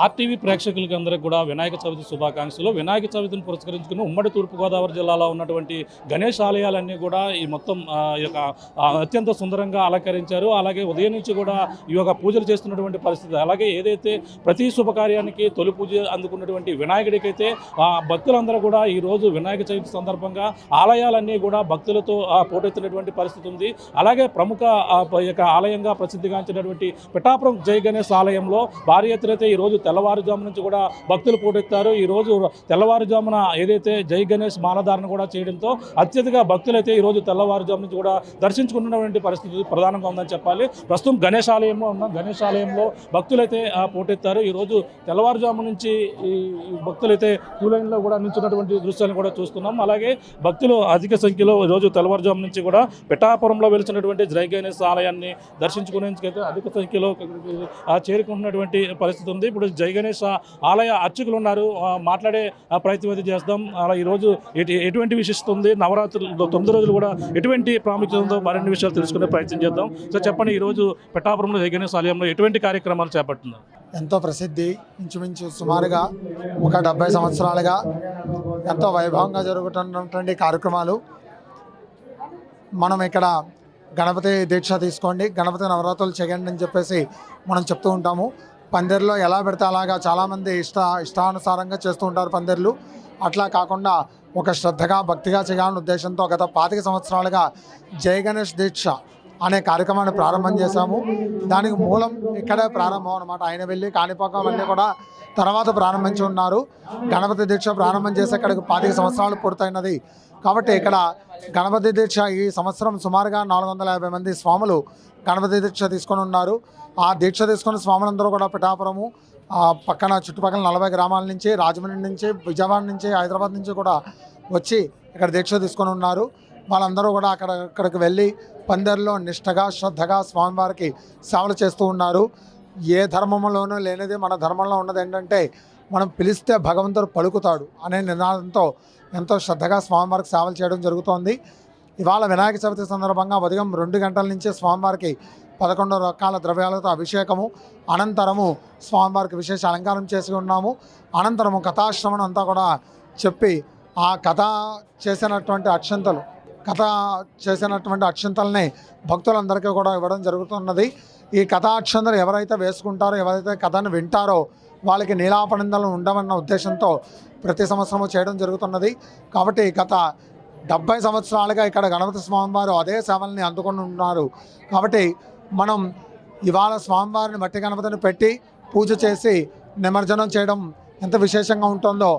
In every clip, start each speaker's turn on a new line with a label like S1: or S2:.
S1: RTV ప్రేక్షకులకి అందరికీ కూడా వినాయక చవితి శుభాకాంక్షలు. వినాయక చవితిని పురస్కరించుకుని ఉమ్మడి తూర్పుగోదావరి జిల్లాలో ఉన్నటువంటి గణేష్ ఆలయాలన్నీ కూడా ఈ మొత్తం ఈ యొక్క అత్యంత సుందరంగా అలంకరించారు. అలాగే ఉదయం నుంచి కూడా ఈ యొక్క పూజలు చేస్తున్నటువంటి పరిస్థితి. అలాగే ఏదైతే ప్రతి శుభకార్యానికి తొలి పూజ అందుకున్నటువంటి వినాయకుడికైతే భక్తులందరూ కూడా ఈరోజు వినాయక చవితి సందర్భంగా ఆలయాలన్నీ కూడా భక్తులతో పోటెత్తినటువంటి పరిస్థితి ఉంది. అలాగే ప్రముఖ యొక్క ఆలయంగా ప్రసిద్ధిగాంచినటువంటి పిఠాపురం జై గణేష్ ఆలయంలో భారీ ఎత్తున అయితే ఈరోజు తెల్లవారుజాము నుంచి కూడా భక్తులు పోటెత్తారు. ఈరోజు తెల్లవారుజామున ఏదైతే జై గణేష్ మాలధారణ కూడా చేయడంతో అత్యధిక భక్తులైతే ఈరోజు తెల్లవారుజాము నుంచి కూడా దర్శించుకున్నటువంటి పరిస్థితి ప్రధానంగా ఉందని చెప్పాలి. ప్రస్తుతం గణేష్ ఆలయంలో ఉన్నాం. గణేష్ ఆలయంలో భక్తులైతే పోటెత్తారు. ఈరోజు తెల్లవారుజాము నుంచి ఈ భక్తులైతే క్యూ లైన్లో కూడా నిల్చున్నటువంటి దృశ్యాలను కూడా చూస్తున్నాం. అలాగే భక్తులు అధిక సంఖ్యలో ఈరోజు తెల్లవారుజాము నుంచి కూడా పిఠాపురంలో వెలిసినటువంటి జై గణేష్ ఆలయాన్ని దర్శించుకునేందుకైతే అధిక సంఖ్యలో చేరుకుంటున్నటువంటి పరిస్థితి ఉంది. ఇప్పుడు జై గణేష్ ఆలయ అర్చకులు ఉన్నారు, మాట్లాడే ప్రయత్నం అయితే చేద్దాం. అలా ఈరోజు ఎటువంటి విశిష్టత ఉంది, నవరాత్రులు 9 రోజులు కూడా ఎటువంటి ప్రాముఖ్యత ఉందో మరిన్ని విషయాలు తెలుసుకునే ప్రయత్నం చేద్దాం. సో చెప్పండి, ఈరోజు పిఠాపురంలో జై గణేష్ ఆలయంలో ఎటువంటి కార్యక్రమాలు చేపడుతున్నారు?
S2: ఎంతో ప్రసిద్ధి, ఇంచుమించు సుమారుగా ఒక 70 సంవత్సరాలుగా ఎంతో వైభవంగా జరుగుతున్నటువంటి కార్యక్రమాలు. మనం ఇక్కడ గణపతి దీక్ష తీసుకోండి, గణపతి నవరాత్రులు చేయండి అని చెప్పేసి మనం చెప్తూ ఉంటాము. పందిర్లో ఎలా పెడితే అలాగా చాలామంది ఇష్టానుసారంగా చేస్తూ ఉంటారు పందిర్లు. అట్లా కాకుండా ఒక శ్రద్ధగా భక్తిగా చేయాలనే ఉద్దేశంతో గత 25 సంవత్సరాలుగా జై గణేష్ దీక్ష అనే కార్యక్రమాన్ని ప్రారంభం చేశాము. దానికి మూలం ఇక్కడే ప్రారంభం అన్నమాట. ఆయన వెళ్ళి కాణిపాకం అన్నీ కూడా తర్వాత ప్రారంభించి ఉన్నారు. గణపతి దీక్ష ప్రారంభం చేసి ఇక్కడికి 25 సంవత్సరాలు పూర్తయినది. కాబట్టి ఇక్కడ గణపతి దీక్ష ఈ సంవత్సరం సుమారుగా 450 మంది స్వాములు గణపతి దీక్ష తీసుకొని ఉన్నారు. ఆ దీక్ష తీసుకున్న స్వాములందరూ కూడా పిఠాపురము పక్కన చుట్టుపక్కల 40 గ్రామాల నుంచి, రాజమండ్రి నుంచి, విజయవాడ నుంచి, హైదరాబాద్ నుంచి కూడా వచ్చి ఇక్కడ దీక్ష తీసుకొని ఉన్నారు. వాళ్ళందరూ కూడా అక్కడికి వెళ్ళి పందిర్లో నిష్టగా శ్రద్ధగా స్వామివారికి సేవలు చేస్తూ ఉన్నారు. ఏ ధర్మంలోనూ లేనిది మన ధర్మంలో ఉన్నది ఏంటంటే మనం పిలిస్తే భగవంతుడు పలుకుతాడు అనే నినాదంతో ఎంతో శ్రద్ధగా స్వామివారికి సేవలు చేయడం జరుగుతోంది. ఇవాళ వినాయక చవితి సందర్భంగా ఉదయం 2 గంటల నుంచి స్వామివారికి 11 రకాల ద్రవ్యాలతో అభిషేకము, అనంతరము స్వామివారికి విశేష అలంకారం చేసి ఉన్నాము. అనంతరము కథాశ్రవణం అంతా కూడా చెప్పి ఆ కథ చేసినటువంటి అక్షంతల్ని భక్తులందరికీ కూడా ఇవ్వడం జరుగుతున్నది. ఈ కథా అక్షంతలు ఎవరైతే వేసుకుంటారో, ఎవరైతే కథను వింటారో వాళ్ళకి నీలాపనిందలు ఉండవన్న ఉద్దేశంతో ప్రతి సంవత్సరము చేయడం జరుగుతున్నది. కాబట్టి గత 70 సంవత్సరాలుగా ఇక్కడ గణపతి స్వామివారు అదే సేవల్ని అందుకొని ఉన్నారు. కాబట్టి మనం ఇవాళ స్వామివారిని మట్టి గణపతిని పెట్టి పూజ చేసి నిమజ్జనం చేయడం ఎంత విశేషంగా ఉంటుందో,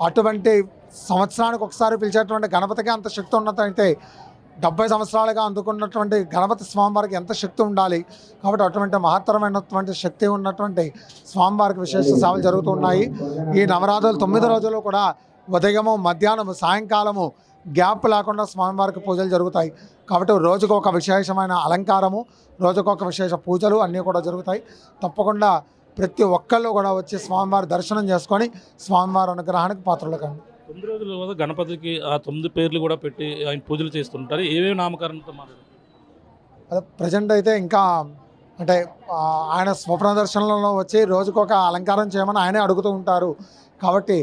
S2: అటువంటి సంవత్సరానికి ఒకసారి పిలిచేటువంటి గణపతికి అంత శక్తి ఉన్నట్టయితే 70 సంవత్సరాలుగా అందుకున్నటువంటి గణపతి స్వామివారికి ఎంత శక్తి ఉండాలి. కాబట్టి అటువంటి మహత్తరమైనటువంటి శక్తి ఉన్నటువంటి స్వామివారికి విశేష సేవలు జరుగుతున్నాయి. ఈ నవరాత్రులు 9 రోజులు కూడా ఉదయము, మధ్యాహ్నము, సాయంకాలము గ్యాప్ లేకుండా స్వామివారికి పూజలు జరుగుతాయి. కాబట్టి రోజుకు ఒక విశేషమైన అలంకారము, రోజుకు ఒక విశేష పూజలు అన్నీ కూడా జరుగుతాయి. తప్పకుండా ప్రతి ఒక్కళ్ళు కూడా వచ్చి స్వామివారి దర్శనం చేసుకొని స్వామివారి అనుగ్రహానికి పాత్రలు కండి.
S1: 9 రోజుల గణపతికి ఆ 9 పేర్లు కూడా పెట్టి ఆయన పూజలు చేస్తుంటారు. ఏమేమి నామకరణతో మాట్లాడారు?
S2: అదే ప్రజెంట్ అయితే ఇంకా అంటే ఆయన స్వప్న దర్శనంలో వచ్చి రోజుకొక అలంకారం చేయమని ఆయనే అడుగుతూ ఉంటారు. కాబట్టి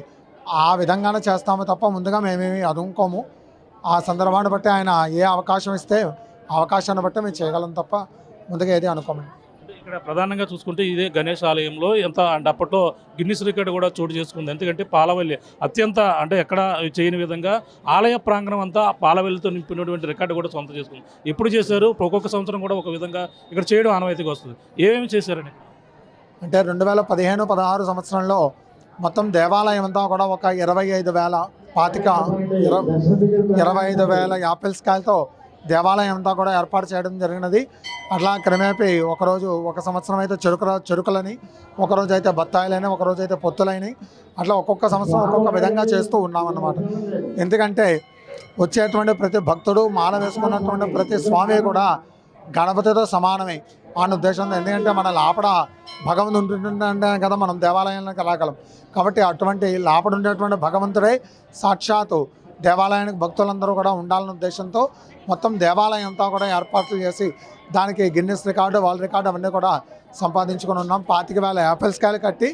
S2: ఆ విధంగానే చేస్తాము తప్ప ముందుగా మేమేమి అనుకోము. ఆ సందర్భాన్ని బట్టి ఆయన ఏ అవకాశం ఇస్తే అవకాశాన్ని బట్టి మేము చేయగలం తప్ప ముందుగా ఏది అనుకోమండి.
S1: ఇక్కడ ప్రధానంగా చూసుకుంటే ఇదే గణేష్ ఆలయంలో ఎంత అంటే అప్పట్లో గిన్నిస్ రికార్డు కూడా చోటు చేసుకుంది. ఎందుకంటే పాలవెల్లి అత్యంత అంటే ఎక్కడ చేయని విధంగా ఆలయ ప్రాంగణం అంతా పాలవెల్లితో నింపినటువంటి రికార్డు కూడా సొంతం చేసుకుంది. ఎప్పుడు చేశారు? ఒక్కొక్క సంవత్సరం కూడా ఒక విధంగా ఇక్కడ చేయడం ఆనవాయితీగా వస్తుంది. ఏమేమి చేశారని
S2: అంటే 2015-16 సంవత్సరంలో మొత్తం దేవాలయం అంతా కూడా ఒక 25,000 యాపిల్స్ కాయలతో దేవాలయం అంతా కూడా ఏర్పాటు చేయడం జరిగినది. అట్లా క్రమేపీ ఒక సంవత్సరం అయితే చెరుకులని, ఒకరోజు అయితే బత్తాయిలని, ఒకరోజు అయితే పొత్తులని, అట్లా ఒక్కొక్క సంవత్సరం ఒక్కొక్క విధంగా చేస్తూ ఉన్నామన్నమాట. ఎందుకంటే వచ్చేటువంటి ప్రతి భక్తుడు, మాల వేసుకున్నటువంటి ప్రతి స్వామి కూడా గణపతితో సమానమే అన్న ఉద్దేశంతో. ఎందుకంటే మన లోపల భగవంతుడు ఉంటుందంటే కదా మనం దేవాలయానికి రాగలం. కాబట్టి అటువంటి లోపల ఉండేటువంటి భగవంతుడే సాక్షాత్తు దేవాలయానికి భక్తులందరూ కూడా ఉండాలన్న ఉద్దేశంతో మొత్తం దేవాలయం అంతా కూడా ఏర్పాట్లు చేసి దానికి గిన్నిస్ రికార్డు, వరల్డ్ రికార్డు అవన్నీ కూడా సంపాదించుకొని ఉన్నాం. 25,000 యాపిల్స్ కాయలు కట్టి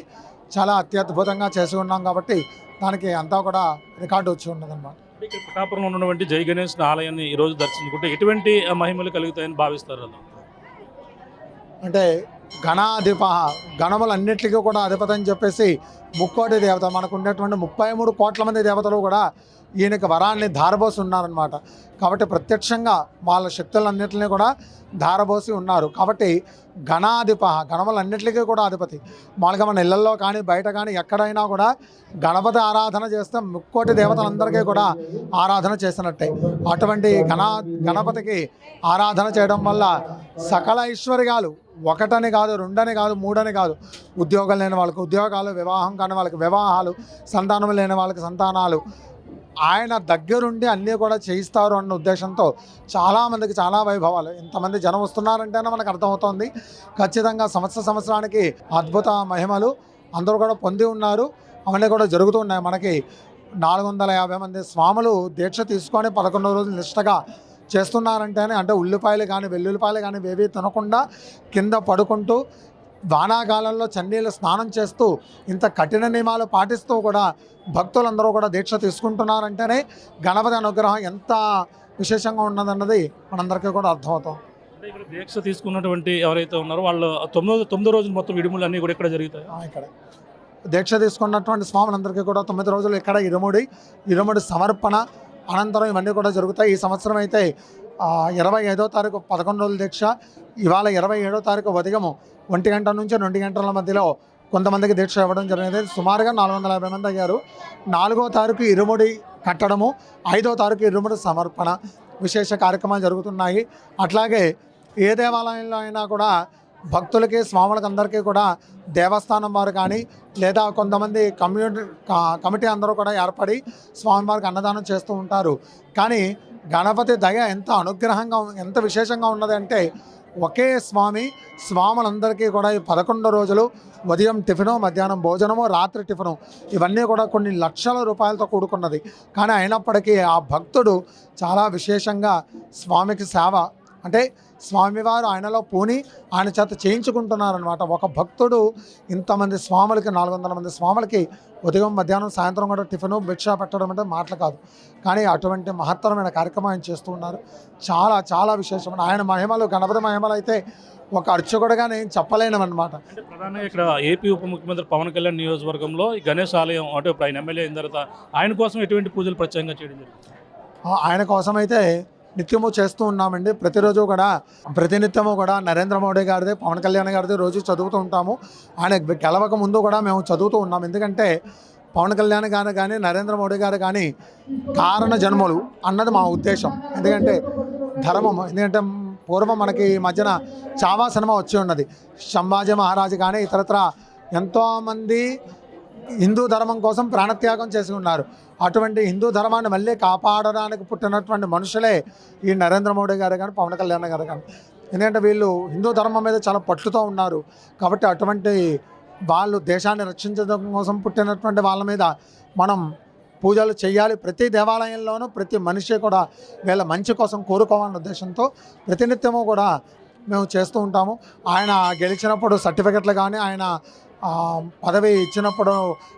S2: చాలా అత్యద్భుతంగా చేసి ఉన్నాం కాబట్టి దానికి అంతా కూడా రికార్డు వచ్చి ఉన్నదన్నమాట.
S1: ఇక్కడ పిఠాపురంలో ఉన్నటువంటి జై గణేష్ ఆలయాన్ని ఈ రోజు దర్శించుకుంటే ఎటువంటి మహిమలు కలుగుతాయని భావిస్తారు అలా?
S2: అంటే గణాధిప గణములన్నిటికీ కూడా అధిపతి అని చెప్పేసి ముక్కోటి దేవత మనకు ఉండేటువంటి 33 కోట్ల మంది దేవతలు కూడా ఈయనకి వరాన్ని ధారబోసి ఉన్నారనమాట. కాబట్టి ప్రత్యక్షంగా వాళ్ళ శక్తులన్నింటినీ కూడా ధారబోసి ఉన్నారు. కాబట్టి గణాధిప గణములన్నిటికీ కూడా అధిపతి. మామూలుగా మన ఇళ్లలో కానీ బయట కానీ ఎక్కడైనా కూడా గణపతి ఆరాధన చేస్తే ముక్కోటి దేవతలందరికీ కూడా ఆరాధన చేసినట్టే. అటువంటి గణపతికి ఆరాధన చేయడం వల్ల సకల ఐశ్వర్యాలు ఒకటని కాదు, రెండని కాదు, మూడని కాదు, ఉద్యోగం లేని వాళ్ళకి ఉద్యోగాలు, వివాహం కాని వాళ్ళకి వివాహాలు, సంతానం లేని వాళ్ళకి సంతానాలు ఆయన దగ్గరుండి అన్నీ కూడా చేయిస్తారు అన్న ఉద్దేశంతో చాలామందికి చాలా వైభవాలు. ఇంతమంది జనం వస్తున్నారంటేనే మనకు అర్థమవుతోంది. ఖచ్చితంగా సంవత్సరానికి అద్భుత మహిమలు అందరూ కూడా పొంది ఉన్నారు. అవన్నీ కూడా జరుగుతూ ఉన్నాయి. మనకి 450 మంది స్వాములు దీక్ష తీసుకొని 11 రోజులు నిష్టగా చేస్తున్నారంటేనే, అంటే ఉల్లిపాయలు కానీ వెల్లుల్లిపాయలు కానీ ఏవి తినకుండా కింద పడుకుంటూ వానాకాలంలో చన్నీళ్ళు స్నానం చేస్తూ ఇంత కఠిన నియమాలు పాటిస్తూ కూడా భక్తులందరూ కూడా దీక్ష తీసుకుంటున్నారంటేనే గణపతి అనుగ్రహం ఎంత విశేషంగా ఉన్నదన్నది మనందరికీ కూడా అర్థమవుతాం.
S1: అంటే ఇక్కడ దీక్ష తీసుకున్నటువంటి ఎవరైతే ఉన్నారో వాళ్ళు 9 రోజులు మొత్తం విడుములు అన్నీ కూడా ఇక్కడ జరుగుతాయి.
S2: ఇక్కడ దీక్ష తీసుకున్నటువంటి స్వాములందరికీ కూడా 9 రోజులు ఇక్కడ ఇరుముడి సమర్పణ అనంతరం ఇవన్నీ కూడా జరుగుతాయి. ఈ సంవత్సరం అయితే 25వ తారీఖు 11 రోజుల దీక్ష, ఇవాళ 27వ తారీఖు ఉదయం 1 గంట నుంచి 2 గంటల మధ్యలో కొంతమందికి దీక్ష ఇవ్వడం జరిగింది. సుమారుగా 450 మంది అయ్యారు. 4వ తారీఖు ఇరుముడి కట్టడము, 5వ తారీఖు ఇరుముడి సమర్పణ విశేష కార్యక్రమాలు జరుగుతున్నాయి. అట్లాగే ఏ దేవాలయంలో అయినా కూడా భక్తులకి స్వాములకి అందరికీ కూడా దేవస్థానం వారు కానీ లేదా కొంతమంది కమిటీ అందరూ కూడా ఏర్పడి స్వామివారికి అన్నదానం చేస్తూ ఉంటారు. కానీ గణపతి దయ ఎంత అనుగ్రహంగా ఎంత విశేషంగా ఉన్నది అంటే ఒకే స్వాములందరికీ కూడా ఈ 11 రోజులు ఉదయం టిఫిను, మధ్యాహ్నం భోజనము, రాత్రి టిఫిను ఇవన్నీ కూడా కొన్ని లక్షల రూపాయలతో కూడుకున్నది. కానీ అయినప్పటికీ ఆ భక్తుడు చాలా విశేషంగా స్వామికి సేవ, అంటే స్వామివారు ఆయనలో పూని ఆయన చేత చేయించుకుంటున్నారనమాట. ఒక భక్తుడు ఇంతమంది స్వాములకి 400 మంది స్వాములకి ఉదయం మధ్యాహ్నం సాయంత్రం కూడా టిఫిను భిక్ష పెట్టడం అంటే మాటలు కాదు. కానీ అటువంటి మహత్తరమైన కార్యక్రమం ఆయన చేస్తూ ఉన్నారు. చాలా చాలా విశేషమైన ఆయన మహిమలు, గణపతి మహిమలు అయితే ఒక అర్చకుడుగా నేను చెప్పలేనమన్నమాట.
S1: అంటే ప్రధానంగా ఇక్కడ ఏపీ ఉప ముఖ్యమంత్రి పవన్ కళ్యాణ్ నియోజకవర్గంలో ఈ గణేష్ ఆలయం అంటే ఇప్పుడు ఆయన ఎమ్మెల్యే అయిన తర్వాత ఆయన కోసం ఎటువంటి పూజలు ప్రత్యేకంగా చేయడం జరుగుతుంది?
S2: ఆయన కోసం అయితే నిత్యము చేస్తూ ఉన్నామండి. ప్రతిరోజు కూడా ప్రతినిత్యము కూడా నరేంద్ర మోడీ గారిది, పవన్ కళ్యాణ్ గారిది రోజు చదువుతూ ఉంటాము. ఆయన గెలవక ముందు కూడా మేము చదువుతూ ఉన్నాము. ఎందుకంటే పవన్ కళ్యాణ్ గారు కానీ నరేంద్ర మోడీ గారు కానీ కారణ జన్మలు అన్నది మా ఉద్దేశం. ఎందుకంటే ధర్మం, ఎందుకంటే పూర్వం మనకి ఈ మధ్యన చావా సినిమా వచ్చి ఉన్నది. సంభాజీ మహారాజు కానీ ఇతరత్ర ఎంతోమంది హిందూ ధర్మం కోసం ప్రాణత్యాగం చేసి ఉన్నారు. అటువంటి హిందూ ధర్మాన్ని మళ్ళీ కాపాడడానికి పుట్టినటువంటి మనుషులే ఈ నరేంద్ర మోడీ గారు కానీ పవన్ కళ్యాణ్ గారు కానీ. ఎందుకంటే వీళ్ళు హిందూ ధర్మం మీద చాలా పట్టుతో ఉన్నారు. కాబట్టి అటువంటి వాళ్ళు దేశాన్ని రక్షించడం కోసం పుట్టినటువంటి వాళ్ళ మీద మనం పూజలు చేయాలి. ప్రతి దేవాలయంలోనూ ప్రతి మనిషి కూడా వీళ్ళ మంచి కోసం కోరుకోవాలనే ఉద్దేశంతో ప్రతినిత్యము కూడా మేము చేస్తూ ఉంటాము. ఆయన గెలిచినప్పుడు సర్టిఫికెట్లు కానీ, ఆయన పదవి ఇచ్చినప్పుడు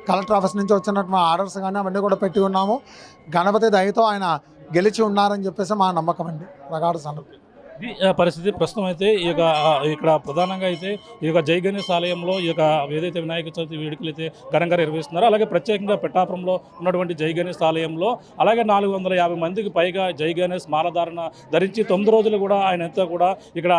S2: కలెక్టర్ ఆఫీస్ నుంచి వచ్చినటువంటి ఆర్డర్స్ కానీ అవన్నీ కూడా పెట్టి ఉన్నాము. గణపతి దయతో ఆయన గెలిచి ఉన్నారని చెప్పేసి మా నమ్మకం అండి. ప్రగాఢ సంతృప్తి.
S1: ఇది పరిస్థితి ప్రస్తుతం అయితే ఇక్కడ ప్రధానంగా అయితే ఈ యొక్క జై గణేష్ ఆలయంలో ఈ యొక్క ఏదైతే వినాయక చవితి వేడుకలు అయితే ఘనంగా నిర్వహిస్తున్నారో, అలాగే ప్రత్యేకంగా పిఠాపురంలో ఉన్నటువంటి జై గణేష్ ఆలయంలో అలాగే 450 మందికి పైగా జై గణేష్ మాలధారణ ధరించి 9 రోజులు కూడా ఆయన అంతా కూడా ఇక్కడ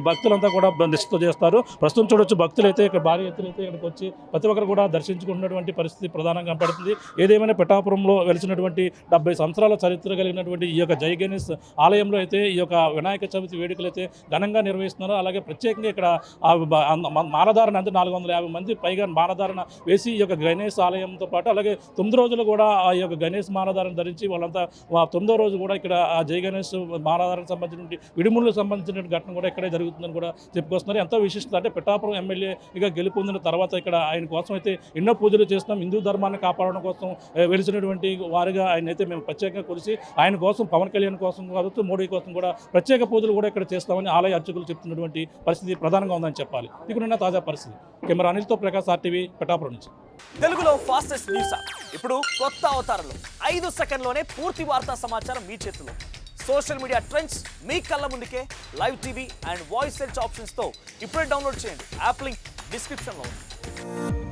S1: భక్తులంతా కూడా నిష్ఠతో చేస్తారు. ప్రస్తుతం చూడొచ్చు భక్తులు అయితే ఇక్కడ భారీ ఎత్తున అయితే ఇక్కడికి వచ్చి ప్రతి ఒక్కరు కూడా దర్శించుకున్నటువంటి పరిస్థితి ప్రధానంగా కనపడుతుంది. ఏదేమైనా పిఠాపురంలో వెలిసినటువంటి 70 సంవత్సరాల చరిత్ర కలిగినటువంటి ఈ యొక్క జై గణేష్ ఆలయంలో అయితే ఈ యొక్క వినాయక చవితి వేడుకలు అయితే ఘనంగా నిర్వహిస్తున్నారు. అలాగే ప్రత్యేకంగా ఇక్కడ మాలధారణ అంటే 450 మంది పైగా మాలధారణ వేసి ఈ యొక్క గణేష్ ఆలయంతో పాటు అలాగే 9 రోజులు కూడా ఆ యొక్క గణేష్ మాలధారణ ధరించి వాళ్ళంతా 9వ రోజు కూడా ఇక్కడ ఆ జై గణేష్ మాలధారణకు సంబంధించిన విడుములకు సంబంధించిన ఘటన కూడా ఇక్కడే జరుగుతుందని కూడా చెప్పుకొస్తున్నారు. ఎంతో విశిష్టత అంటే పిఠాపురం ఎమ్మెల్యేగా గెలుపొందిన తర్వాత ఇక్కడ ఆయన కోసం అయితే ఎన్నో పూజలు చేస్తున్నాం. హిందూ ధర్మాన్ని కాపాడడం కోసం వెలిసినటువంటి వారిగా ఆయన అయితే మేము ప్రత్యేకంగా కొలిసి ఆయన కోసం పవన్ కళ్యాణ్ కోసం కావచ్చు, మోడీ కోసం కూడా ప్రత్యేక పూజలు పూజలు కూడా ఇక్కడ చేస్తామని ఆలయ అర్చకులు చెప్తున్నటువంటి పరిస్థితి ప్రధానంగా ఉందని చెప్పాలి. ఇక్కడున్న తాజా పరిస్థితి. కెమెరా అనిల్తో ప్రకాష్, ఆర్టీవీ, పిఠాపురం నుంచి.
S3: తెలుగులో ఫాస్టెస్ట్ న్యూస్ యాప్ ఇప్పుడు కొత్త అవతారంలో 5 సెకండ్లోనే పూర్తి వార్తా సమాచారం మీ చేతిలో. సోషల్ మీడియా ట్రెండ్స్ మీ కళ్ళ ముందుకే live TV and voice search ఆప్షన్స్తో ఇప్పుడే డౌన్లోడ్ చేయండి. యాప్ లింక్ డిస్క్రిప్షన్లో ఉంది.